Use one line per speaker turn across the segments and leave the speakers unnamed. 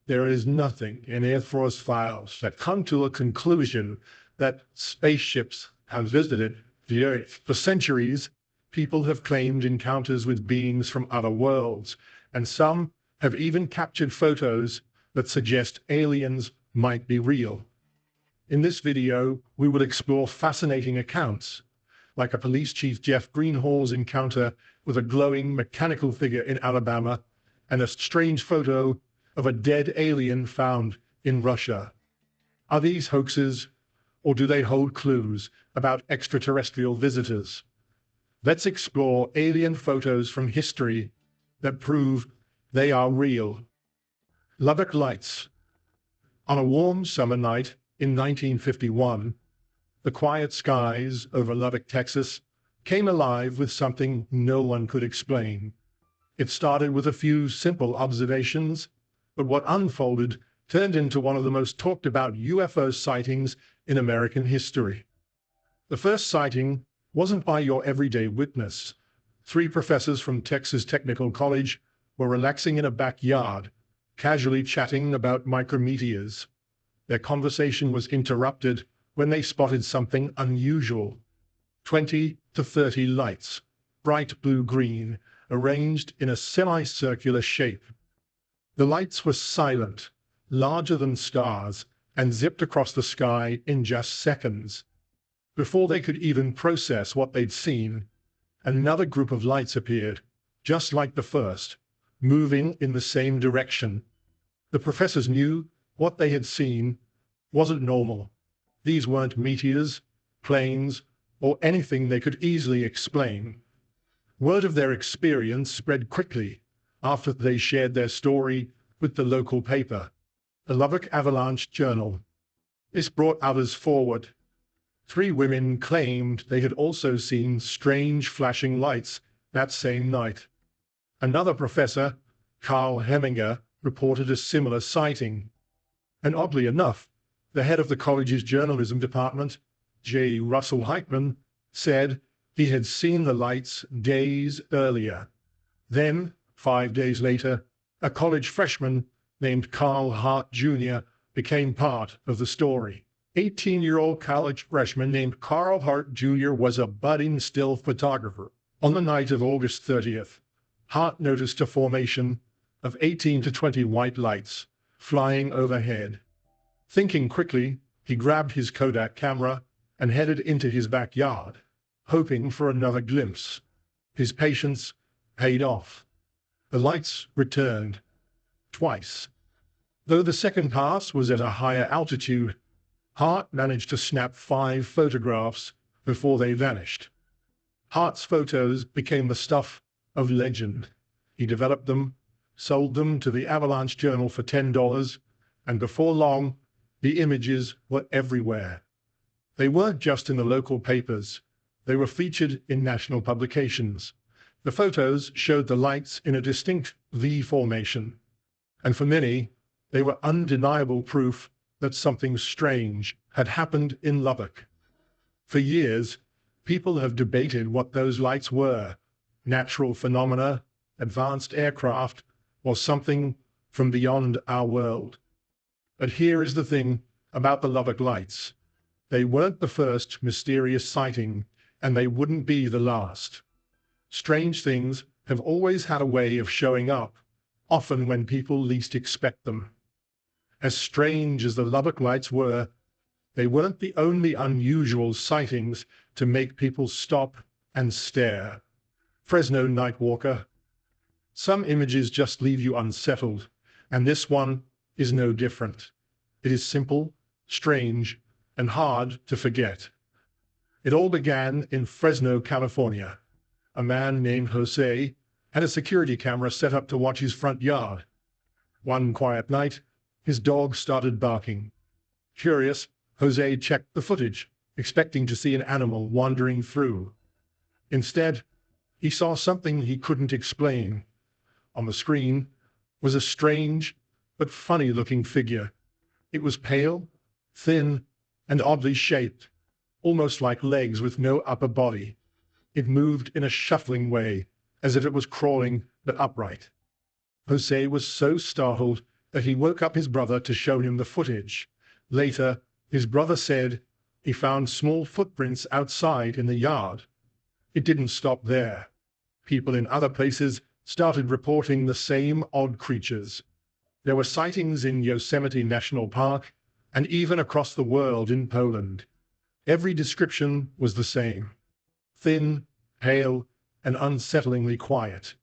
There is nothing in Air Force files that come to a conclusion that spaceships have visited the Earth. For centuries, people have claimed encounters with beings from other worlds, and some have even captured photos that suggest aliens might be real. In this video, we will explore fascinating accounts, like a police chief Jeff Greenhall's encounter with a glowing mechanical figure in Alabama, and a strange photo of a dead alien found in Russia. Are these hoaxes, or do they hold clues about extraterrestrial visitors? Let's explore alien photos from history that prove they are real. Lubbock Lights. On a warm summer night in 1951, the quiet skies over Lubbock, Texas, came alive with something no one could explain. It started with a few simple observations, but what unfolded turned into one of the most talked about UFO sightings in American history. The first sighting wasn't by your everyday witness. Three professors from Texas Technical College were relaxing in a backyard, casually chatting about micrometeors. Their conversation was interrupted when they spotted something unusual. 20 to 30 lights, bright blue-green, arranged in a semicircular shape. The lights were silent, larger than stars, and zipped across the sky in just seconds. Before they could even process what they'd seen, another group of lights appeared, just like the first, moving in the same direction. The professors knew what they had seen wasn't normal. These weren't meteors, planes, or anything they could easily explain. Word of their experience spread quickly after they shared their story with the local paper, the Lubbock Avalanche Journal. This brought others forward. Three women claimed they had also seen strange flashing lights that same night. Another professor, Carl Heminger, reported a similar sighting. And oddly enough, the head of the college's journalism department, J. Russell Heitman, said he had seen the lights days earlier. Then, 5 days later, a college freshman named Carl Hart Jr. became part of the story. 18-year-old college freshman named Carl Hart Jr. was a budding still photographer. On the night of August 30th, Hart noticed a formation of 18 to 20 white lights flying overhead. Thinking quickly, he grabbed his Kodak camera and headed into his backyard, hoping for another glimpse. His patience paid off. The lights returned twice. Though the second pass was at a higher altitude, Hart managed to snap 5 photographs before they vanished. Hart's photos became the stuff of legend. He developed them, sold them to the Avalanche Journal for $10, and before long, the images were everywhere. They weren't just in the local papers. They were featured in national publications. The photos showed the lights in a distinct V formation, and for many, they were undeniable proof that something strange had happened in Lubbock. For years, people have debated what those lights were: natural phenomena, advanced aircraft, or something from beyond our world. But here is the thing about the Lubbock lights. They weren't the first mysterious sighting, and they wouldn't be the last. Strange things have always had a way of showing up, often when people least expect them. As strange as the Lubbock lights were, they weren't the only unusual sightings to make people stop and stare. Fresno Nightwalker. Some images just leave you unsettled, and this one is no different. It is simple, strange, and hard to forget. It all began in Fresno, California. A man named Jose had a security camera set up to watch his front yard. One quiet night, his dog started barking. Curious, Jose checked the footage, expecting to see an animal wandering through. Instead, he saw something he couldn't explain. On the screen was a strange but funny-looking figure. It was pale, thin, and oddly shaped, almost like legs with no upper body. It moved in a shuffling way, as if it was crawling but upright. Jose was so startled that he woke up his brother to show him the footage. Later, his brother said he found small footprints outside in the yard. It didn't stop there. People in other places started reporting the same odd creatures. There were sightings in Yosemite National Park and even across the world in Poland. Every description was the same: thin, pale, and unsettlingly quiet.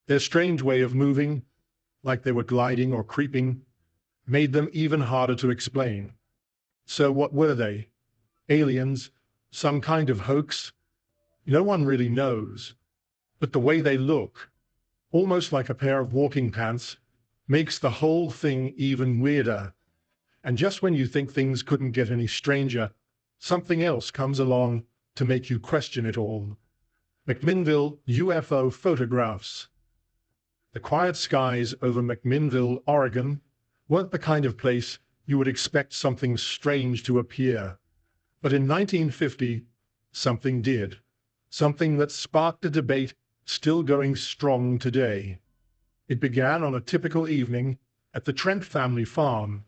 Their strange way of moving, like they were gliding or creeping, made them even harder to explain. So what were they? Aliens? Some kind of hoax? No one really knows. But the way they look, almost like a pair of walking pants, makes the whole thing even weirder. And just when you think things couldn't get any stranger, something else comes along to make you question it all. McMinnville UFO photographs. The quiet skies over McMinnville, Oregon, weren't the kind of place you would expect something strange to appear. But in 1950, something did. Something that sparked a debate still going strong today. It began on a typical evening at the Trent family farm.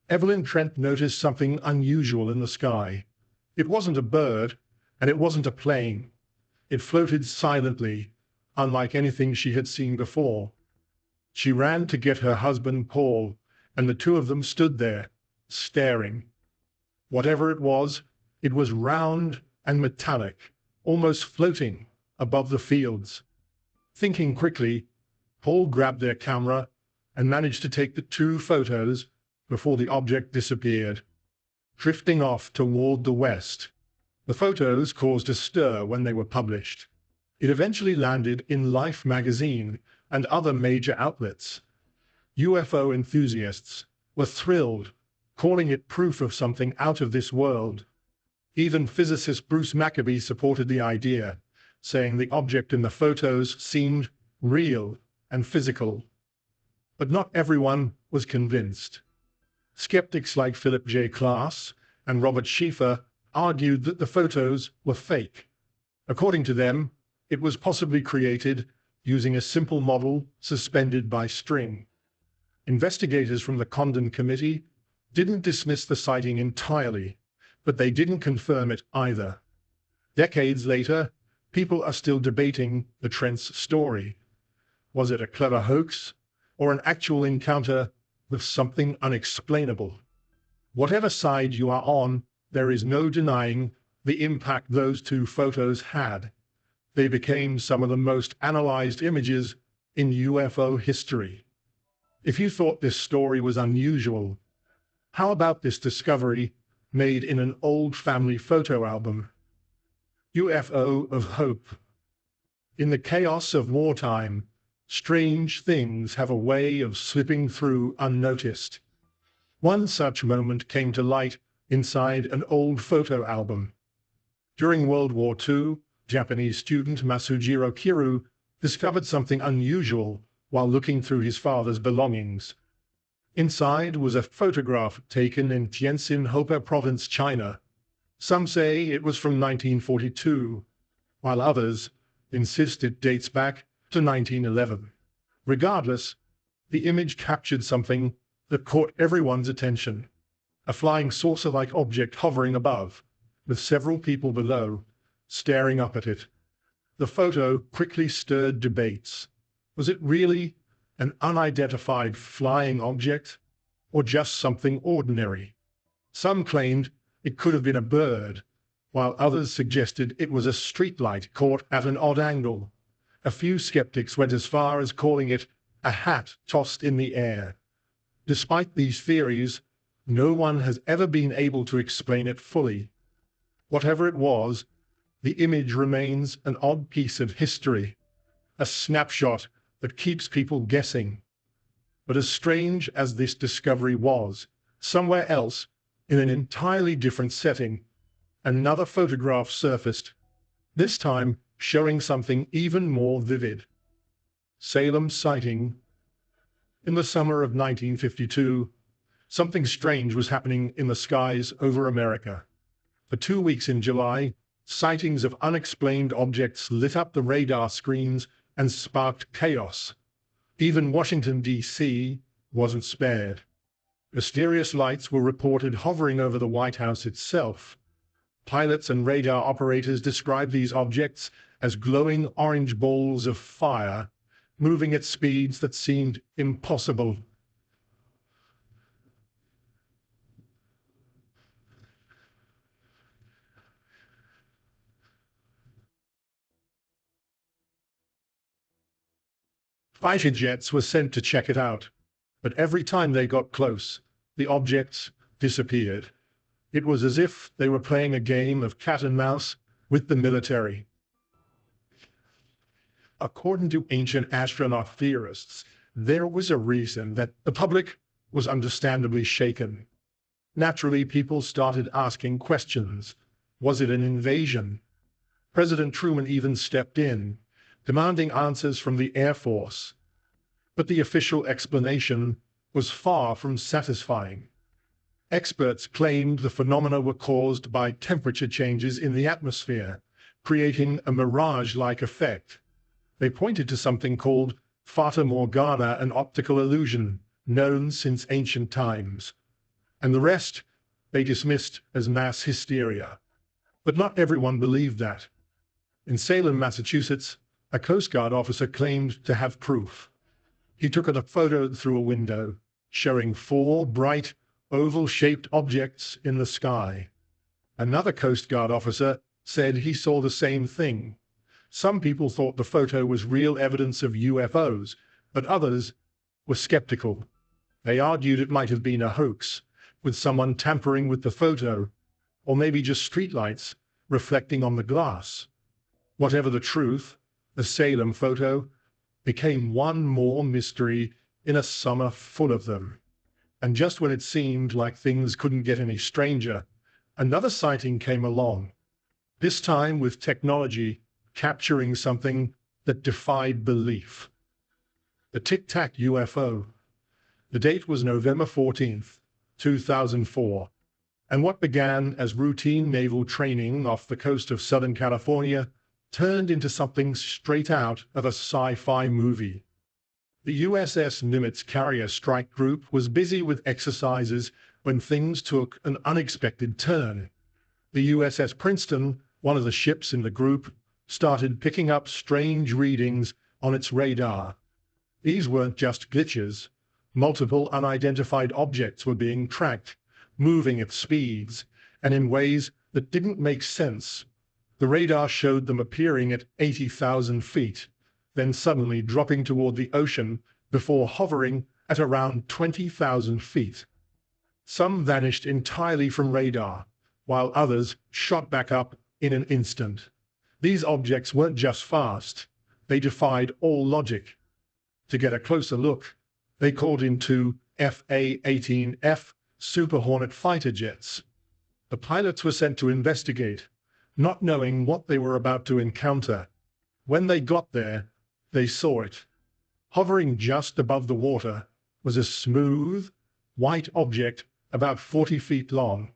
Evelyn Trent noticed something unusual in the sky. It wasn't a bird, and it wasn't a plane. It floated silently, unlike anything she had seen before. She ran to get her husband, Paul, and the two of them stood there, staring. Whatever it was round and metallic, almost floating above the fields. Thinking quickly, Paul grabbed their camera and managed to take the two photos before the object disappeared, drifting off toward the west. The photos caused a stir when they were published. It eventually landed in Life magazine and other major outlets. UFO enthusiasts were thrilled, calling it proof of something out of this world. Even physicist Bruce Maccabee supported the idea, saying the object in the photos seemed real and physical. But not everyone was convinced. Skeptics like Philip J. Klass and Robert Schieffer argued that the photos were fake. According to them, it was possibly created using a simple model suspended by string. Investigators from the Condon Committee didn't dismiss the sighting entirely, but they didn't confirm it either. Decades later, people are still debating the Trent's story. Was it a clever hoax or an actual encounter with something unexplainable? Whatever side you are on, there is no denying the impact those two photos had. They became some of the most analyzed images in UFO history. If you thought this story was unusual, how about this discovery made in an old family photo album? UFO of Hope. In the chaos of wartime, strange things have a way of slipping through unnoticed. One such moment came to light inside an old photo album. During World War II, Japanese student Masujiro Kiru discovered something unusual while looking through his father's belongings. Inside was a photograph taken in Tientsin Hopa Province, China. Some say it was from 1942, while others insist it dates back to 1911. Regardless, the image captured something that caught everyone's attention: a flying saucer-like object hovering above, with several people below, staring up at it. The photo quickly stirred debates. Was it really an unidentified flying object, or just something ordinary? Some claimed it could have been a bird, while others suggested it was a streetlight caught at an odd angle. A few skeptics went as far as calling it a hat tossed in the air. Despite these theories, no one has ever been able to explain it fully. Whatever it was, the image remains an odd piece of history, a snapshot that keeps people guessing. But as strange as this discovery was, somewhere else, in an entirely different setting, another photograph surfaced, this time showing something even more vivid. Salem sighting. In the summer of 1952, something strange was happening in the skies over America. For 2 weeks in July, Sightings of unexplained objects lit up the radar screens and sparked chaos. Even Washington, D.C. wasn't spared. Mysterious lights were reported hovering over the White House itself. Pilots and radar operators described these objects as glowing orange balls of fire, moving at speeds that seemed impossible. Fighter jets were sent to check it out, but every time they got close, the objects disappeared. It was as if they were playing a game of cat and mouse with the military. According to ancient astronaut theorists, there was a reason that the public was understandably shaken. Naturally, people started asking questions. Was it an invasion? President Truman even stepped in, demanding answers from the Air Force. But the official explanation was far from satisfying. Experts claimed the phenomena were caused by temperature changes in the atmosphere, creating a mirage-like effect. They pointed to something called fata morgana, an optical illusion known since ancient times. And the rest they dismissed as mass hysteria. But not everyone believed that. In Salem, Massachusetts, a Coast Guard officer claimed to have proof. He took a photo through a window, showing 4 bright, oval-shaped objects in the sky. Another Coast Guard officer said he saw the same thing. Some people thought the photo was real evidence of UFOs, but others were skeptical. They argued it might have been a hoax, with someone tampering with the photo, or maybe just streetlights reflecting on the glass. Whatever the truth, the Salem photo became one more mystery in a summer full of them. And just when it seemed like things couldn't get any stranger, another sighting came along, this time with technology capturing something that defied belief. The Tic Tac UFO. The date was November 14th, 2004, and what began as routine naval training off the coast of Southern California turned into something straight out of a sci-fi movie. The USS Nimitz Carrier Strike Group was busy with exercises when things took an unexpected turn. The USS Princeton, one of the ships in the group, started picking up strange readings on its radar. These weren't just glitches. Multiple unidentified objects were being tracked, moving at speeds and in ways that didn't make sense. The radar showed them appearing at 80,000 feet, then suddenly dropping toward the ocean before hovering at around 20,000 feet. Some vanished entirely from radar, while others shot back up in an instant. These objects weren't just fast, they defied all logic. To get a closer look, they called in 2 FA-18F Super Hornet fighter jets. The pilots were sent to investigate, not knowing what they were about to encounter. When they got there, they saw it. Hovering just above the water was a smooth, white object about 40 feet long.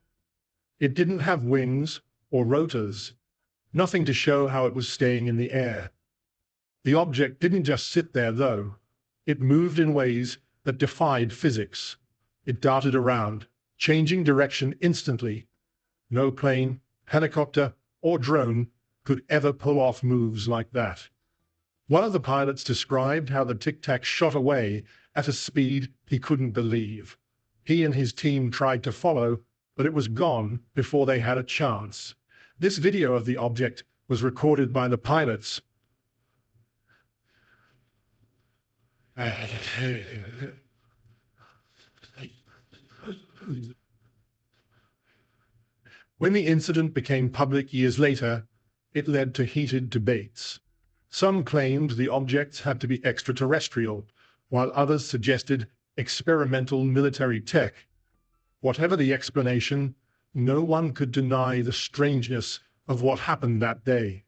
It didn't have wings or rotors, nothing to show how it was staying in the air. The object didn't just sit there, though. It moved in ways that defied physics. It darted around, changing direction instantly. No plane, helicopter, or drone could ever pull off moves like that. One of the pilots described how the Tic Tac shot away at a speed he couldn't believe. He and his team tried to follow, but it was gone before they had a chance. This video of the object was recorded by the pilots. When the incident became public years later, it led to heated debates. Some claimed the objects had to be extraterrestrial, while others suggested experimental military tech. Whatever the explanation, no one could deny the strangeness of what happened that day.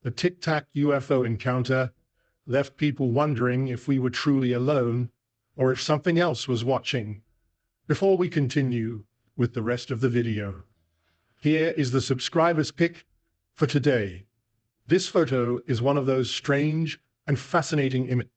The Tic Tac UFO encounter left people wondering if we were truly alone or if something else was watching. Before we continue with the rest of the video, here is the subscriber's pick for today. This photo is one of those strange and fascinating images